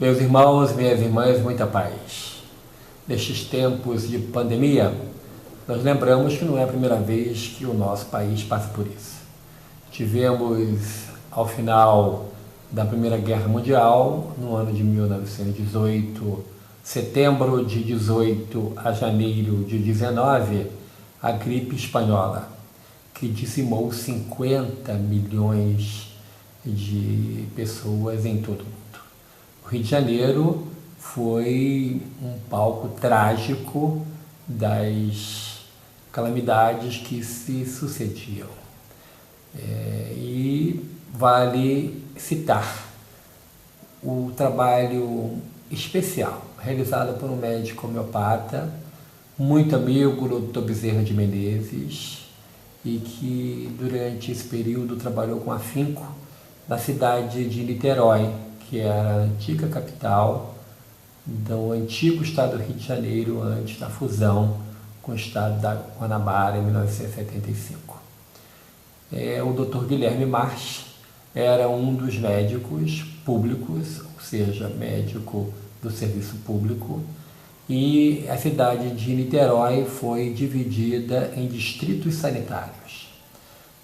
Meus irmãos, minhas irmãs, muita paz. Nestes tempos de pandemia, nós lembramos que não é a primeira vez que o nosso país passa por isso. Tivemos, ao final da Primeira Guerra Mundial, no ano de 1918, setembro de 18 a janeiro de 19, a gripe espanhola, que dizimou 50 milhões de pessoas em todo o mundo. O Rio de Janeiro foi um palco trágico das calamidades que se sucediam. E vale citar o trabalho especial realizado por um médico homeopata, muito amigo do Dr. Bezerra de Menezes, e que durante esse período trabalhou com afinco na cidade de Niterói, que era a antiga capital do antigo estado do Rio de Janeiro, antes da fusão com o estado da Guanabara em 1975. O Dr. Guilherme March era um dos médicos públicos, ou seja, médico do serviço público, e a cidade de Niterói foi dividida em distritos sanitários,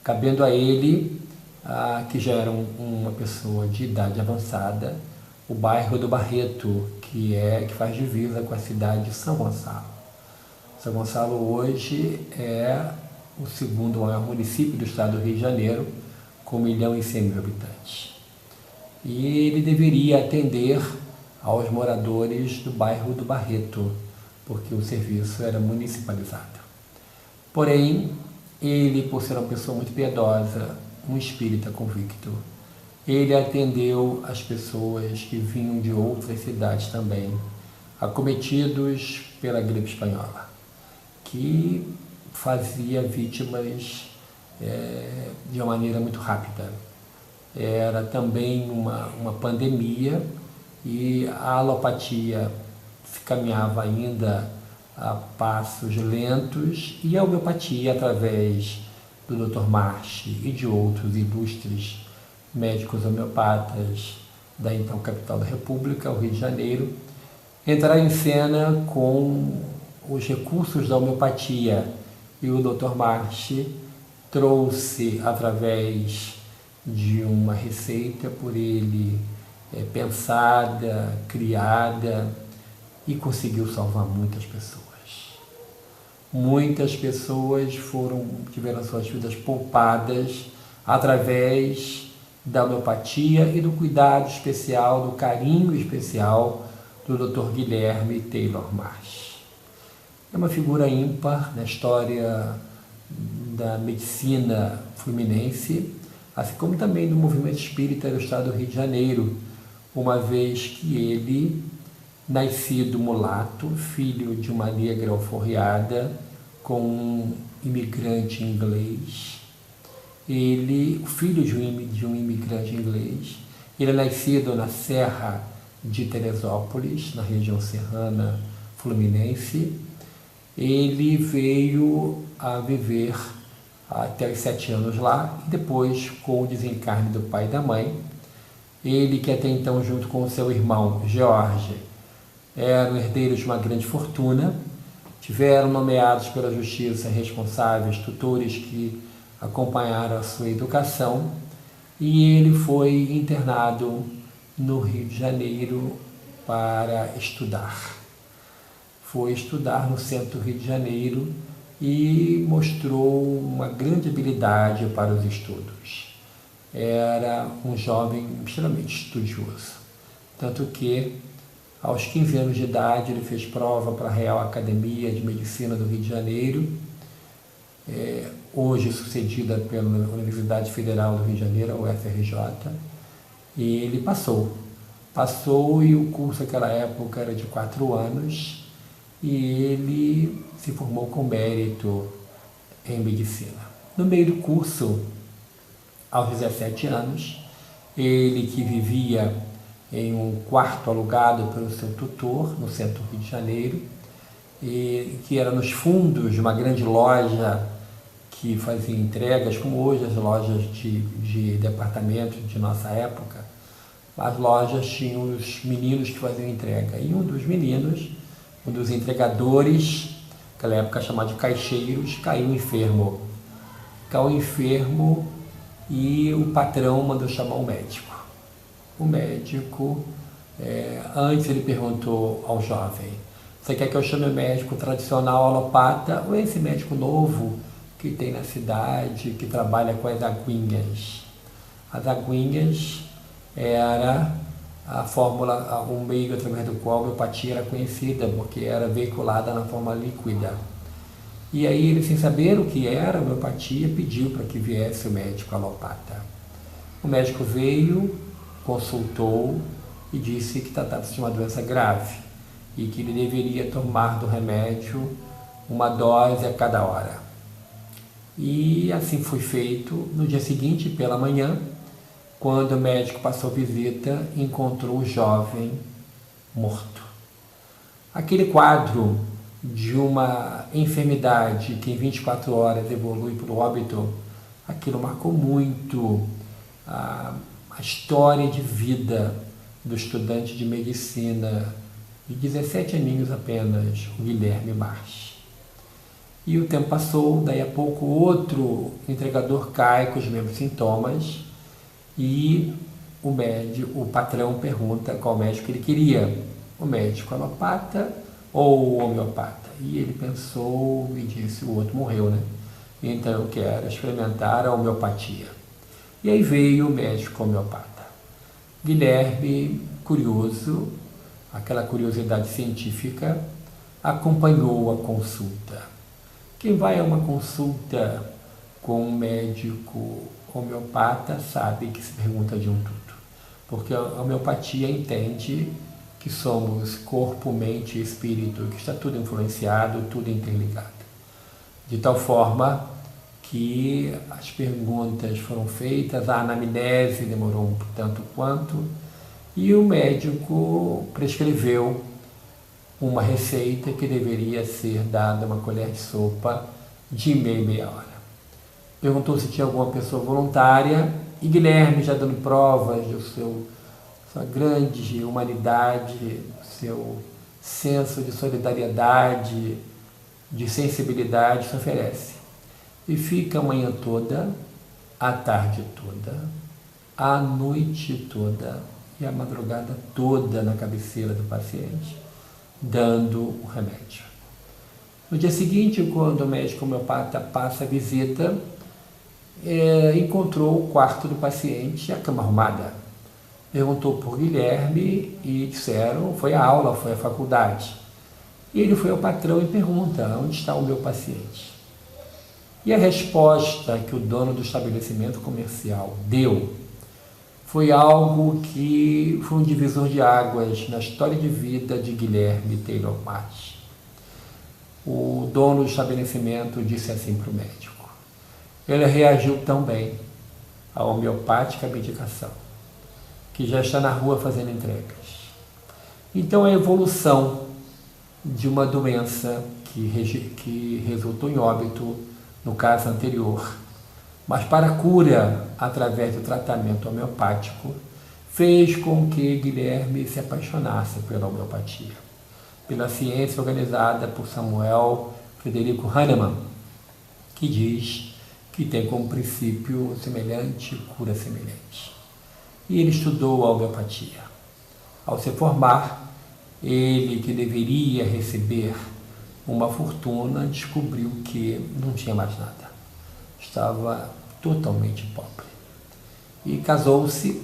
cabendo a ele, que já era uma pessoa de idade avançada, o bairro do Barreto, que faz divisa com a cidade de São Gonçalo. São Gonçalo hoje é o segundo maior município do estado do Rio de Janeiro, com 1.100.000 habitantes. E ele deveria atender aos moradores do bairro do Barreto, porque o serviço era municipalizado. Porém, ele, por ser uma pessoa muito piedosa, um espírita convicto, ele atendeu as pessoas que vinham de outras cidades também, acometidos pela gripe espanhola, que fazia vítimas de uma maneira muito rápida. Era também uma pandemia e a alopatia se caminhava ainda a passos lentos e a homeopatia, através do Dr. March e de outros ilustres médicos homeopatas da então capital da República, o Rio de Janeiro, entrar em cena com os recursos da homeopatia. E o Dr. March trouxe, através de uma receita por ele pensada, criada, e conseguiu salvar muitas pessoas. Muitas pessoas tiveram suas vidas poupadas através da homeopatia e do cuidado especial, do carinho especial do Dr. Guilherme Taylor March. É uma figura ímpar na história da medicina fluminense, assim como também do movimento espírita do estado do Rio de Janeiro, uma vez que ele, nascido mulato, filho de uma negra alforriada, com um imigrante inglês, filho de um imigrante inglês, ele é nascido na Serra de Teresópolis, na região serrana fluminense. Ele veio a viver até os 7 anos lá, e depois, com o desencarne do pai e da mãe, ele, que até então, junto com o seu irmão George, eram herdeiros de uma grande fortuna, tiveram nomeados pela justiça responsáveis tutores que acompanharam a sua educação, e ele foi internado no Rio de Janeiro para estudar. Foi estudar no centro do Rio de Janeiro e mostrou uma grande habilidade para os estudos. Era um jovem extremamente estudioso, tanto que, aos 15 anos de idade, ele fez prova para a Real Academia de Medicina do Rio de Janeiro, hoje sucedida pela Universidade Federal do Rio de Janeiro, a UFRJ, e ele passou, e o curso naquela época era de 4 anos, e ele se formou com mérito em medicina. No meio do curso, aos 17 anos, ele, que vivia em um quarto alugado pelo seu tutor, no centro do Rio de Janeiro, e que era nos fundos de uma grande loja que fazia entregas, como hoje as lojas de departamento de nossa época, as lojas tinham os meninos que faziam entrega. E um dos meninos, um dos entregadores, naquela época chamado de caixeiros, caiu enfermo. Caiu enfermo e o patrão mandou chamar o médico. O médico, antes ele perguntou ao jovem: você quer que eu chame o médico tradicional alopata ou esse médico novo que tem na cidade, que trabalha com as aguinhas? As aguinhas era a fórmula, o meio através do qual a homeopatia era conhecida, porque era veiculada na forma líquida. E aí ele, sem saber o que era a homeopatia, pediu para que viesse o médico alopata. O médico veio, consultou e disse que tratava-se de uma doença grave e que ele deveria tomar do remédio uma dose a cada hora. E assim foi feito. No dia seguinte, pela manhã, quando o médico passou visita, encontrou o jovem morto. Aquele quadro de uma enfermidade que em 24 horas evolui para o óbito, aquilo marcou muito a história de vida do estudante de medicina de 17 aninhos apenas, o Guilherme March. E o tempo passou, daí a pouco outro entregador cai com os mesmos sintomas e o patrão pergunta qual médico ele queria, o médico alopata ou o homeopata. E ele pensou e disse: o outro morreu, né? Então eu quero experimentar a homeopatia. E aí veio o médico homeopata. Guilherme, curioso, aquela curiosidade científica, acompanhou a consulta. Quem vai a uma consulta com um médico homeopata sabe que se pergunta de um tudo, porque a homeopatia entende que somos corpo, mente e espírito, que está tudo influenciado, tudo interligado. De tal forma que as perguntas foram feitas, a anamnese demorou um tanto quanto, e o médico prescreveu uma receita que deveria ser dada uma colher de sopa de meia hora. Perguntou se tinha alguma pessoa voluntária, e Guilherme, já dando provas de sua grande humanidade, seu senso de solidariedade, de sensibilidade, se oferece. E fica a manhã toda, a tarde toda, a noite toda e a madrugada toda na cabeceira do paciente, dando o remédio. No dia seguinte, quando o médico homeopata passa a visita, encontrou o quarto do paciente, a cama arrumada. Perguntou por Guilherme e disseram: foi a aula, foi a faculdade. E ele foi ao patrão e pergunta: onde está o meu paciente? E a resposta que o dono do estabelecimento comercial deu foi algo que foi um divisor de águas na história de vida de Guilherme Taylor March. O dono do estabelecimento disse assim para o médico: ele reagiu tão bem à homeopática medicação, que já está na rua fazendo entregas. Então a evolução de uma doença que resultou em óbito no caso anterior, mas para a cura através do tratamento homeopático, fez com que Guilherme se apaixonasse pela homeopatia, pela ciência organizada por Samuel Frederico Hahnemann, que diz que tem como princípio semelhante, cura semelhante. E ele estudou a homeopatia. Ao se formar, ele, que deveria receber uma fortuna, descobriu que não tinha mais nada. Estava totalmente pobre. E casou-se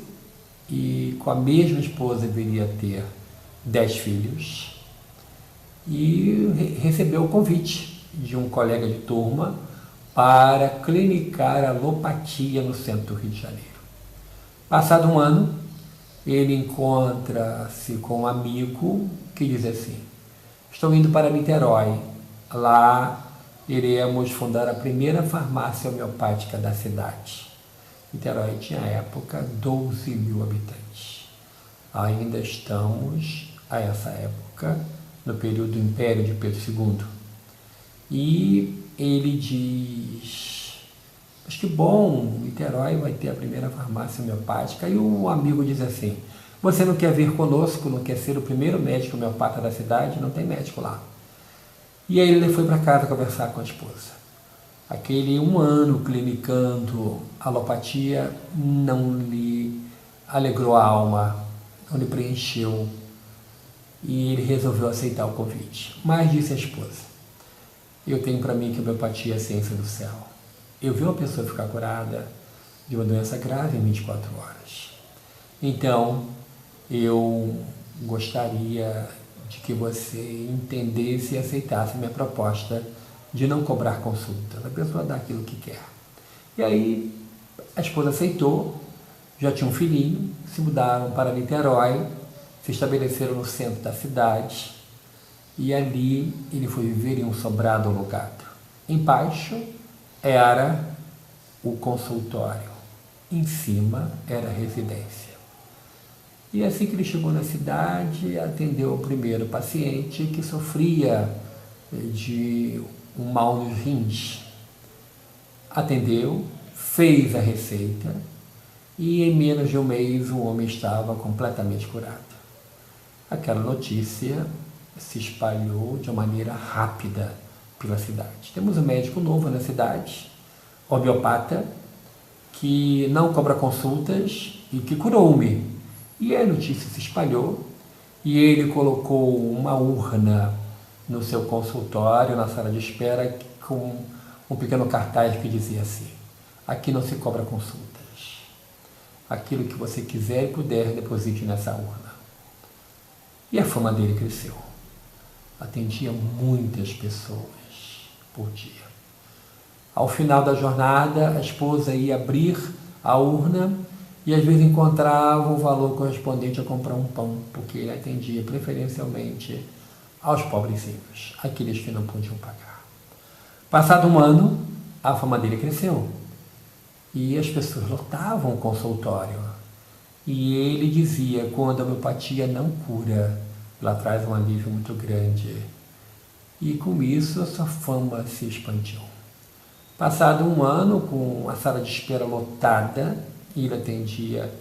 e com a mesma esposa deveria ter 10 filhos. E recebeu o convite de um colega de turma para clinicar a alopatia no centro do Rio de Janeiro. Passado um ano, ele encontra-se com um amigo que diz assim: estou indo para Niterói, lá iremos fundar a primeira farmácia homeopática da cidade. Niterói tinha, à época, 12 mil habitantes. Ainda estamos, a essa época, no período do Império de Pedro II. E ele diz Mas que bom, Niterói vai ter a primeira farmácia homeopática. E o amigo diz assim, você não quer vir conosco, não quer ser o primeiro médico homeopata da cidade? Não tem médico lá. E aí ele foi para casa conversar com a esposa. Aquele 1 ano clinicando alopatia não lhe alegrou a alma, não lhe preencheu. E ele resolveu aceitar o convite. Mas disse à esposa, eu tenho para mim que a homeopatia é a ciência do céu. Eu vi uma pessoa ficar curada de uma doença grave em 24 horas. Então, eu gostaria de que você entendesse e aceitasse a minha proposta de não cobrar consultas. A pessoa dá aquilo que quer. E aí, a esposa aceitou, já tinha um filhinho, se mudaram para Niterói, se estabeleceram no centro da cidade e ali ele foi viver em um sobrado alugado. Embaixo era o consultório, em cima era a residência. E assim que ele chegou na cidade, atendeu o primeiro paciente que sofria de um mal nos rins. Atendeu, fez a receita e em menos de um mês o homem estava completamente curado. Aquela notícia se espalhou de uma maneira rápida pela cidade. Temos um médico novo na cidade, homeopata, que não cobra consultas e que curou-me. E a notícia se espalhou e ele colocou uma urna no seu consultório, na sala de espera, com um pequeno cartaz que dizia assim, aqui não se cobra consultas. Aquilo que você quiser e puder, deposite nessa urna. E a fama dele cresceu. Atendia muitas pessoas por dia. Ao final da jornada, a esposa ia abrir a urna e às vezes encontrava o valor correspondente a comprar um pão, porque ele atendia preferencialmente aos pobrezinhos, aqueles que não podiam pagar. Passado 1 ano, a fama dele cresceu e as pessoas lotavam o consultório. E ele dizia, quando a homeopatia não cura, ela traz um alívio muito grande. E com isso a sua fama se expandiu. Passado 1 ano, com a sala de espera lotada, ele atendia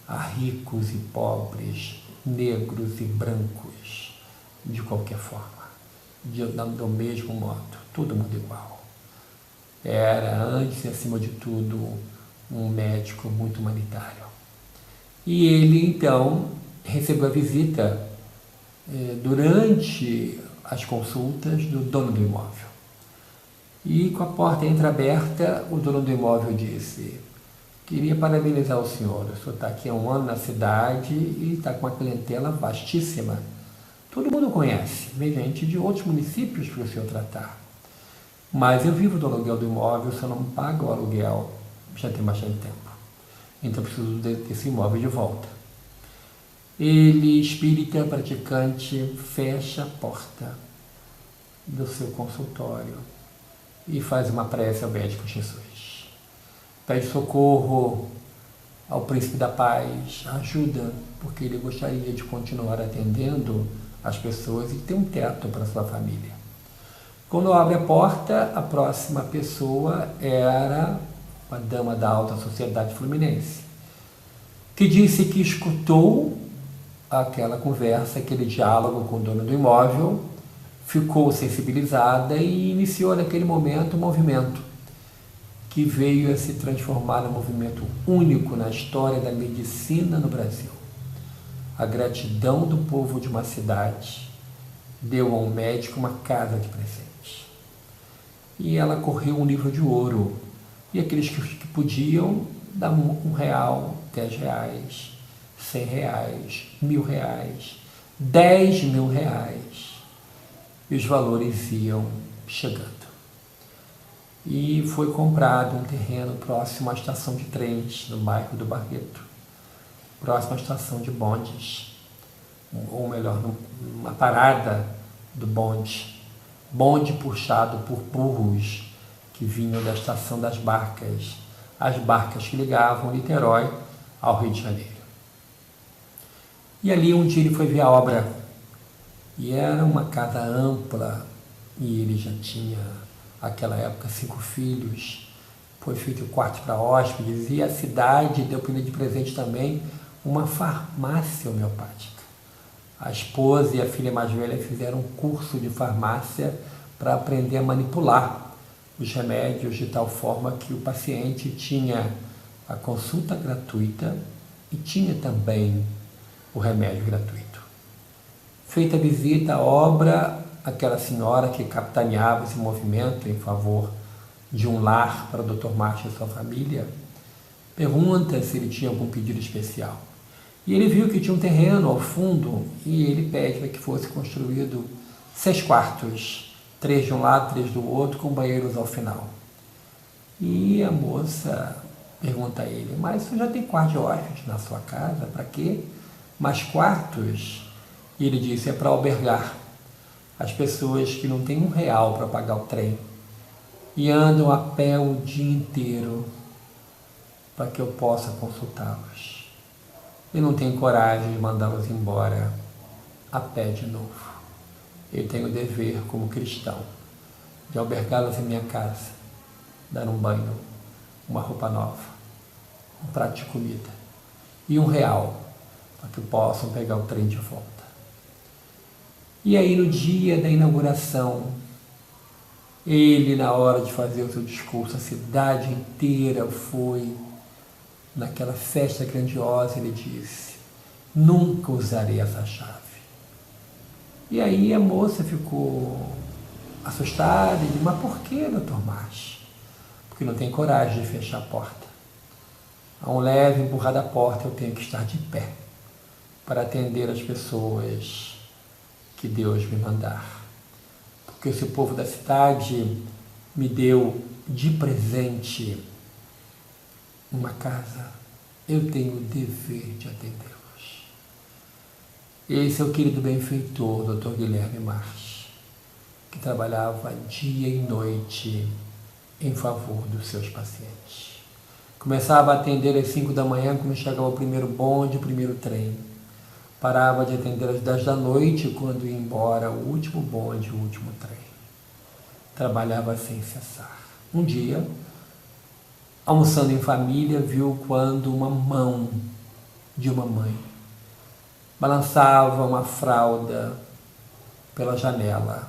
a ricos e pobres, negros e brancos, de qualquer forma, do mesmo modo, todo mundo igual. Era, antes e acima de tudo, um médico muito humanitário. E ele, então, recebeu a visita durante as consultas do dono do imóvel. E com a porta entreaberta, o dono do imóvel disse, queria parabenizar o senhor está aqui há 1 ano na cidade e está com uma clientela vastíssima. Todo mundo conhece, vem gente de outros municípios para o senhor tratar. Mas eu vivo do aluguel do imóvel, o senhor não paga o aluguel, já tem bastante tempo. Então eu preciso desse imóvel de volta. Ele, espírita, praticante, fecha a porta do seu consultório e faz uma prece ao médico Jesus. Pede socorro ao príncipe da paz, ajuda, porque ele gostaria de continuar atendendo as pessoas e ter um teto para sua família. Quando abre a porta, a próxima pessoa era uma dama da alta sociedade fluminense, que disse que escutou aquela conversa, aquele diálogo com o dono do imóvel, ficou sensibilizada e iniciou naquele momento um movimento que veio a se transformar num movimento único na história da medicina no Brasil. A gratidão do povo de uma cidade deu ao médico uma casa de presente. E ela correu um livro de ouro. E aqueles que podiam dar R$1, R$10, R$100, R$1.000, R$10.000. E os valores iam chegando. E foi comprado um terreno próximo à estação de trens, no bairro do Barreto, próximo à estação de bondes, ou melhor, numa parada do bonde puxado por burros que vinham da estação das barcas, as barcas que ligavam Niterói ao Rio de Janeiro. E ali um dia ele foi ver a obra, e era uma casa ampla, e ele já tinha, naquela época, 5 filhos, foi feito quartos para hóspedes e a cidade deu de presente também uma farmácia homeopática. A esposa e a filha mais velha fizeram um curso de farmácia para aprender a manipular os remédios de tal forma que o paciente tinha a consulta gratuita e tinha também o remédio gratuito. Feita a visita à obra, aquela senhora que capitaneava esse movimento em favor de um lar para o Dr. Márcio e sua família, pergunta se ele tinha algum pedido especial. E ele viu que tinha um terreno ao fundo e ele pede para que fosse construído 6 quartos, 3 de um lado, 3 do outro, com banheiros ao final. E a moça pergunta a ele, mas você já tem quarto de hóspede na sua casa? Para quê? Mais quartos? E ele disse, é para albergar as pessoas que não têm R$1 para pagar o trem e andam a pé o dia inteiro para que eu possa consultá-los. Eu não tenho coragem de mandá-los embora a pé de novo. Eu tenho o dever, como cristão, de albergá-los em minha casa, dar um banho, uma roupa nova, um prato de comida e R$1 para que possam pegar o trem de volta. E aí, no dia da inauguração, ele, na hora de fazer o seu discurso, a cidade inteira foi naquela festa grandiosa, ele disse, nunca usarei essa chave. E aí a moça ficou assustada e disse, mas por que, Dr. Márcio? Porque não tem coragem de fechar a porta. A um leve empurrar da porta, eu tenho que estar de pé para atender as pessoas que Deus me mandar. Porque se o povo da cidade me deu de presente uma casa, eu tenho o dever de atendê-los. Esse é o querido benfeitor, Dr. Guilherme March, que trabalhava dia e noite em favor dos seus pacientes. Começava a atender às 5 da manhã, quando chegava o primeiro bonde, o primeiro trem. Parava de atender às 10 da noite, quando ia embora o último bonde, o último trem. Trabalhava sem cessar. Um dia, almoçando em família, viu quando uma mão de uma mãe balançava uma fralda pela janela.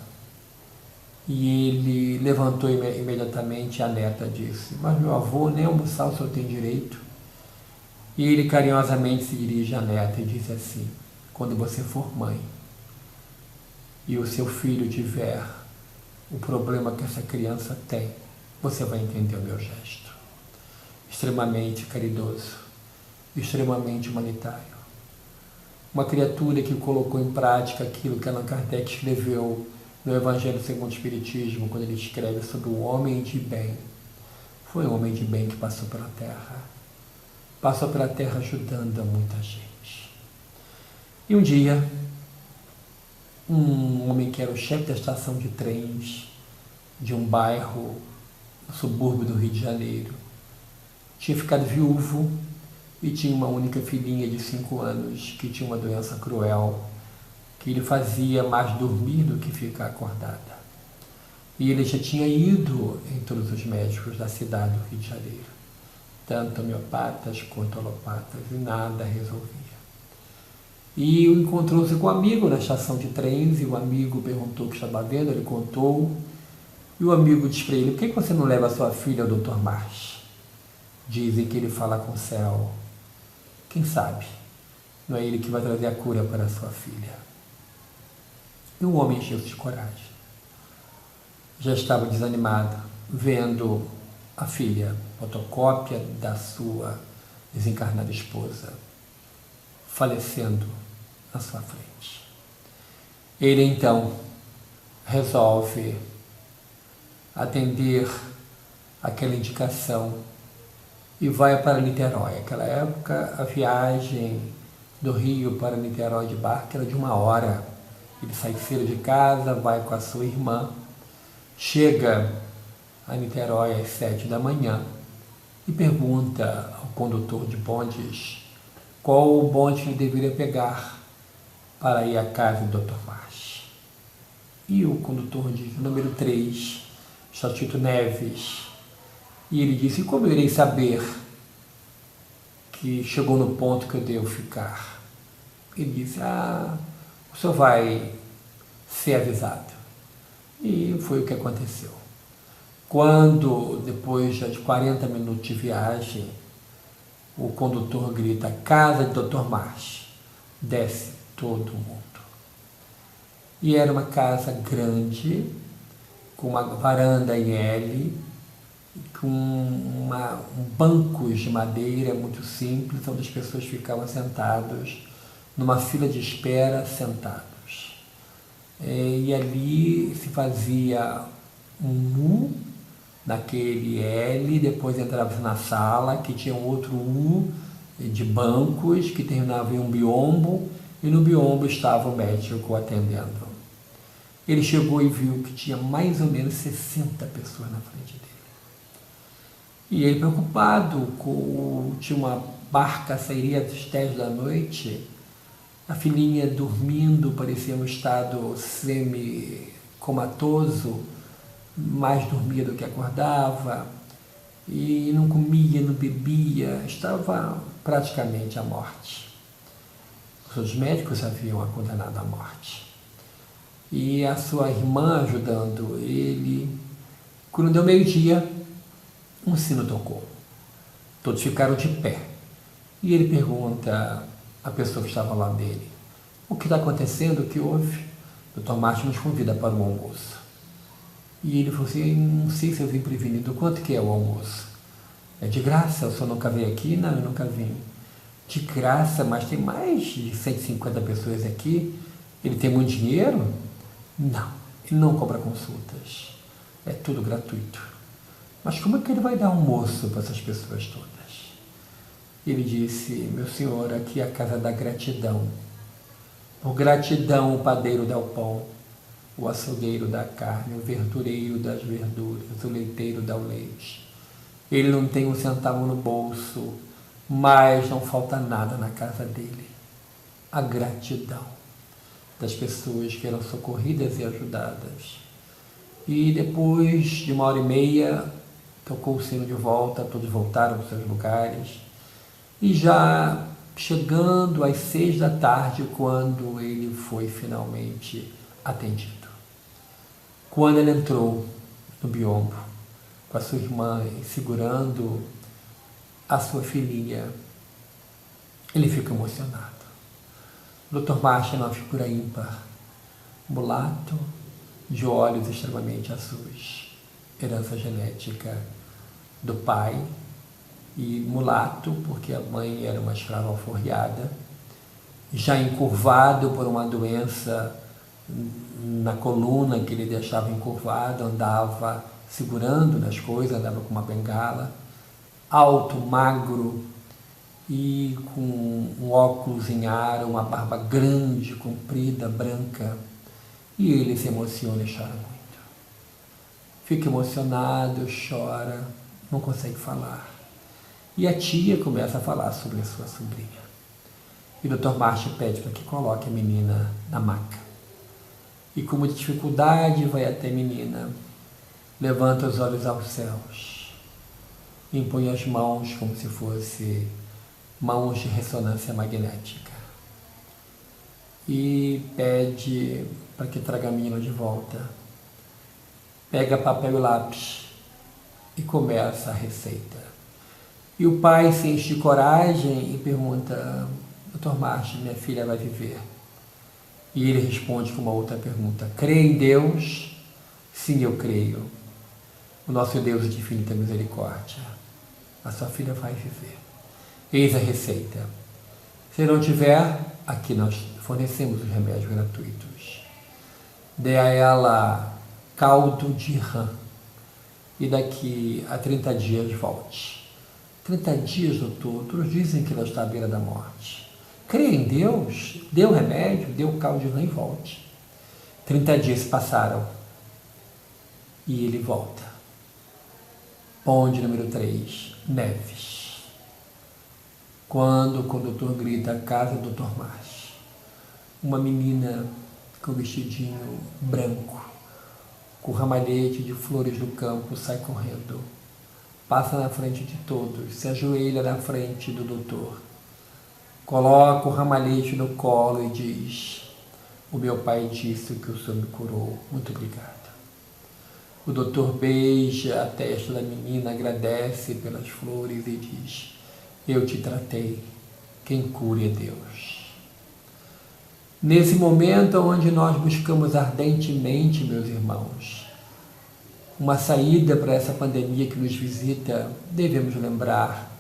E ele levantou imediatamente, a neta disse, mas meu avô, nem almoçar o senhor tem direito. E ele carinhosamente se dirige à neta e diz assim, quando você for mãe e o seu filho tiver o problema que essa criança tem, você vai entender o meu gesto. Extremamente caridoso, extremamente humanitário. Uma criatura que colocou em prática aquilo que Allan Kardec escreveu no Evangelho segundo o Espiritismo, quando ele escreve sobre o homem de bem. Foi um homem de bem que passou pela Terra. Passou pela Terra ajudando a muita gente. E um dia, um homem que era o chefe da estação de trens de um bairro no subúrbio do Rio de Janeiro, tinha ficado viúvo e tinha uma única filhinha de 5 anos que tinha uma doença cruel que lhe fazia mais dormir do que ficar acordada. E ele já tinha ido em todos os médicos da cidade do Rio de Janeiro, tanto homeopatas quanto alopatas, e nada resolvia. E encontrou-se com um amigo na estação de trens, e o amigo perguntou o que estava vendo, ele contou, e o amigo disse para ele, por que você não leva a sua filha ao Dr. March? Dizem que ele fala com o céu. Quem sabe? Não é ele que vai trazer a cura para a sua filha. E o homem encheu-se de coragem. Já estava desanimado, vendo a filha, fotocópia da sua desencarnada esposa, falecendo na sua frente. Ele então resolve atender aquela indicação e vai para Niterói. Naquela época, a viagem do Rio para Niterói de barco era de 1 hora. Ele sai cedo de casa, vai com a sua irmã, chega a Niterói às 7 da manhã e pergunta ao condutor de bondes qual o bonde que ele deveria pegar para ir à casa do Dr. March. E o condutor diz, número 3, Chatito Neves. E ele disse: e como eu irei saber que chegou no ponto que eu devo ficar? Ele disse: o senhor vai ser avisado. E foi o que aconteceu. Quando, depois de 40 minutos de viagem, o condutor grita: casa de Dr. Marsh. Desce todo mundo. E era uma casa grande, com uma varanda em L, com bancos de madeira muito simples, onde as pessoas ficavam sentadas numa fila de espera, sentados. E ali se fazia um U naquele L, depois entrava na sala, que tinha um outro U de bancos, que terminava em um biombo, e no biombo estava o médico atendendo. Ele chegou e viu que tinha mais ou menos 60 pessoas na frente dele. E ele, preocupado, tinha uma barca, sairia às 10 da noite, a filhinha dormindo, parecia um estado semi-comatoso, mais dormia do que acordava, e não comia, não bebia, estava praticamente à morte. Os médicos haviam a condenado à morte. E a sua irmã ajudando ele. Quando deu meio-dia, um sino tocou. Todos ficaram de pé. E ele pergunta à pessoa que estava lá dele: o que está acontecendo? O que houve? O Dr. Martin nos convida para o almoço. E ele falou assim: não sei se eu vim prevenido. Quanto que é o almoço? É de graça? O senhor nunca veio aqui? Não, eu nunca vim. De graça, mas tem mais de 150 pessoas aqui. Ele tem muito dinheiro? Não, ele não cobra consultas. É tudo gratuito. Mas como é que ele vai dar almoço para essas pessoas todas? Ele disse: meu senhor, aqui é a casa da gratidão. Por gratidão o padeiro dá o pão, o açougueiro dá a carne, o verdureiro dá as verduras, o leiteiro dá o leite. Ele não tem um centavo no bolso, mas não falta nada na casa dele. A gratidão das pessoas que eram socorridas e ajudadas. E depois de 1h30, tocou o sino de volta, todos voltaram para os seus lugares. E já chegando às 6 da tarde, quando ele foi finalmente atendido. Quando ele entrou no biombo, com a sua irmã segurando a sua filhinha, ele fica emocionado. O Dr. Marsh é uma figura ímpar, mulato, de olhos extremamente azuis, herança genética do pai, e mulato porque a mãe era uma escrava alforriada, já encurvado por uma doença na coluna que ele deixava encurvado, andava segurando nas coisas, andava com uma bengala, alto, magro, e com um óculos em aro, uma barba grande, comprida, branca, e ele se emociona e chora muito. Fica emocionado, chora, não consegue falar. E a tia começa a falar sobre a sua sobrinha. E o Dr. Marsh pede para que coloque a menina na maca. E com muita dificuldade vai até a menina, levanta os olhos aos céus, impõe as mãos como se fosse mãos de ressonância magnética e pede para que traga a menina de volta. Pega papel e lápis e começa a receita. E o pai se enche de coragem e pergunta: Dr. Marsh, minha filha vai viver? E ele responde com uma outra pergunta: crê em Deus? Sim, eu creio. O nosso Deus de infinita misericórdia. A sua filha vai viver. Eis a receita. Se não tiver, aqui nós fornecemos os remédios gratuitos. Dê a ela caldo de rã e daqui a 30 dias volte. 30 dias, doutor, todos dizem que ela está à beira da morte. Crê em Deus, dê o remédio, dê o caldo de rã e volte. 30 dias se passaram e ele volta. Ponto número 3, Neves. Quando o condutor grita: a casa do Dr. Marsh, uma menina com vestidinho branco, com ramalhete de flores do campo, sai correndo passa na frente de todos, se ajoelha na frente do doutor, coloca o ramalhete no colo e diz: o meu pai disse que o senhor me curou, muito obrigado. O doutor beija a testa da menina, agradece pelas flores e diz: eu te tratei, quem cura é Deus. Nesse momento onde nós buscamos ardentemente, meus irmãos, uma saída para essa pandemia que nos visita, devemos lembrar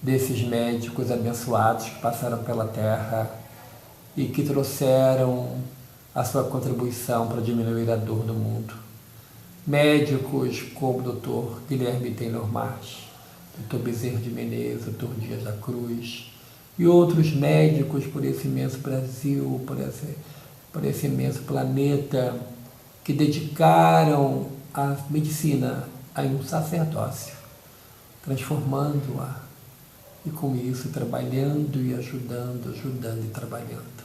desses médicos abençoados que passaram pela Terra e que trouxeram a sua contribuição para diminuir a dor do mundo. Médicos como o Dr. Guilherme Taylor Marsh, Dr. Bezerra de Menezes, Dr. Dias da Cruz e outros médicos por esse imenso Brasil, por esse imenso planeta, que dedicaram a medicina a um sacerdócio, transformando-a e com isso trabalhando e ajudando e trabalhando.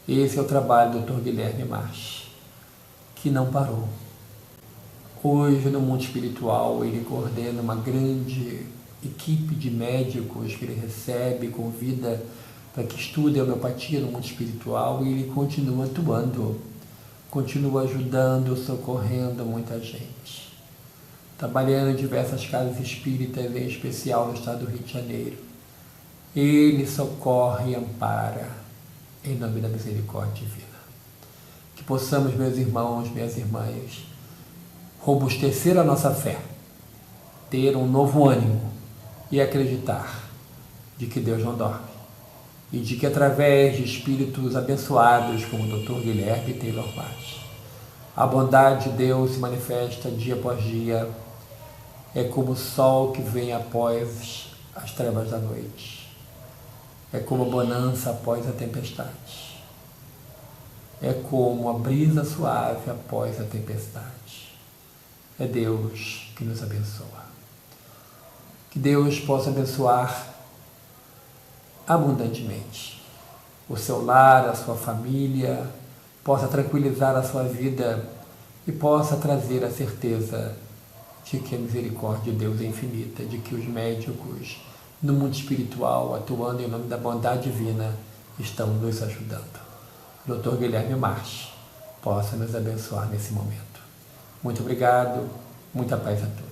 Esse é o trabalho do Dr. Guilherme Marsh, que não parou. Hoje, no mundo espiritual, ele coordena uma grande equipe de médicos que ele recebe, convida para que estudem a homeopatia no mundo espiritual, e ele continua atuando, continua ajudando, socorrendo muita gente. Trabalhando em diversas casas espíritas, em especial no estado do Rio de Janeiro. Ele socorre e ampara, em nome da misericórdia divina. Que possamos, meus irmãos, minhas irmãs, robustecer a nossa fé, ter um novo ânimo e acreditar de que Deus não dorme e de que através de espíritos abençoados como o Dr. Guilherme Taylor Marsh, a bondade de Deus se manifesta dia após dia, é como o sol que vem após as trevas da noite, é como a bonança após a tempestade, é como a brisa suave após a tempestade. É Deus que nos abençoa. Que Deus possa abençoar abundantemente o seu lar, a sua família, possa tranquilizar a sua vida e possa trazer a certeza de que a misericórdia de Deus é infinita, de que os médicos no mundo espiritual, atuando em nome da bondade divina, estão nos ajudando. O Dr. Guilherme Marsh possa nos abençoar nesse momento. Muito obrigado, muita paz a todos.